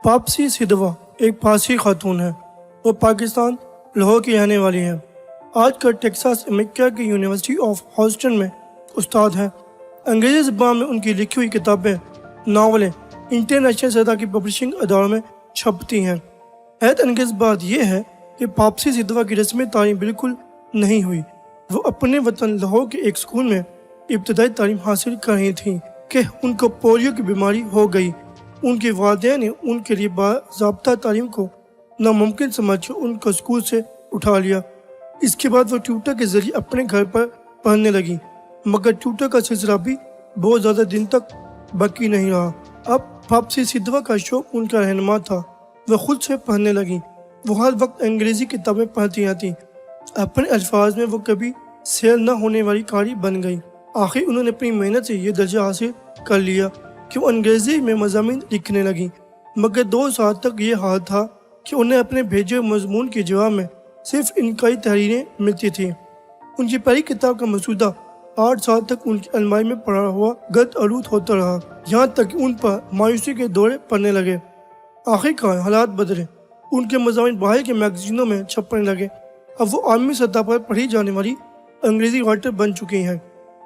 पापसी सिद्धवा एक पारसी खातून है। वो पाकिस्तान लाहौर की रहने वाली है। आजकल टेक्सास अमेरिका की यूनिवर्सिटी ऑफ ह्यूस्टन में उस्ताद है। अंग्रेजी ज़बान में उनकी लिखी हुई किताबें, नावलें इंटरनेशनल सतह की पब्लिशिंग अदारों में छपती हैं। हैरत अंगेज़ बात यह है कि पापसी सिद्धवा की रस्मी तालीम बिल्कुल नहीं हुई। वो अपने वतन लाहौर के एक स्कूल में इब्तदाई तालीम हासिल कर रही थी कि उनको पोलियो की बीमारी हो गई। उनके वालिदैन ने उनके लिए बाज़ाब्ता तालीम को नामुमकिन समझकर उनको स्कूल से उठा लिया। इसके बाद वो ट्यूटर के जरिए अपने घर पर पढ़ने लगी, मगर ट्यूटर का सिलसिला भी बहुत ज़्यादा दिन तक बाकी नहीं रहा। अब पापसी सिद्धवा का शौक उनका रहनुमा था। वह खुद से पढ़ने लगी। वो हर वक्त अंग्रेज़ी किताबें पढ़ती रहती। अपने अल्फाज में वो कभी सेल न होने वाली कारी बन गई। आखिर उन्होंने अपनी मेहनत से ये दर्जा हासिल कर लिया कि वो अंग्रेज़ी में मज़ामीन लिखने लगी, मगर 2 साल तक ये हाल था कि उन्हें अपने भेजे मजमून के जवाब में सिर्फ इनकारी तहरीरें मिलती थी। उनकी पहली किताब का मसूदा 8 साल तक उनकी अलमारी में पड़ा हुआ गद आलूद होता रहा, यहाँ तक कि उन पर मायूसी के दौरे पड़ने लगे। आखिरकार हालात बदले, उनके मज़ामीन बाहर के मैगजीनों में छपने लगे। अब वो आलमी सतह पर पढ़ी जाने वाली अंग्रेज़ी राइटर बन चुकी हैं।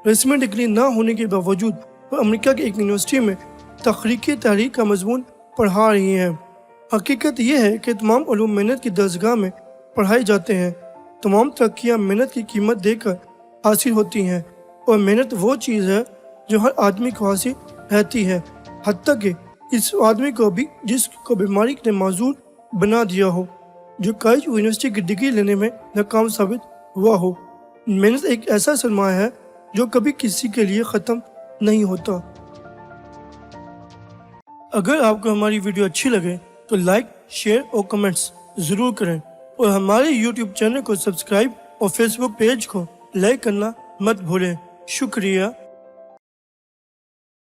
रस्मी डिग्री न होने के बावजूद वो अमेरिका की एक यूनिवर्सिटी में तख्लीकी तहरीर का मजमून पढ़ा रही हैं। हकीकत यह है कि तमाम उलूम मेहनत की दर्जगाह में पढ़ाए जाते हैं। तमाम तरक्कियाँ मेहनत की कीमत देकर हासिल होती हैं, और मेहनत वो चीज़ है जो हर आदमी को हासिल रहती है, हत्ता कि इस आदमी को भी जिसको बीमारी ने माजूर बना दिया हो, जो कॉलेज यूनिवर्सिटी की डिग्री लेने में नाकाम साबित हुआ हो। मेहनत एक ऐसा सरमाया है जो कभी किसी के लिए ख़त्म नहीं होता। अगर आपको हमारी वीडियो अच्छी लगे तो लाइक, शेयर और कमेंट्स ज़रूर करें, और हमारे YouTube चैनल को सब्सक्राइब और Facebook पेज को लाइक करना मत भूलें। शुक्रिया।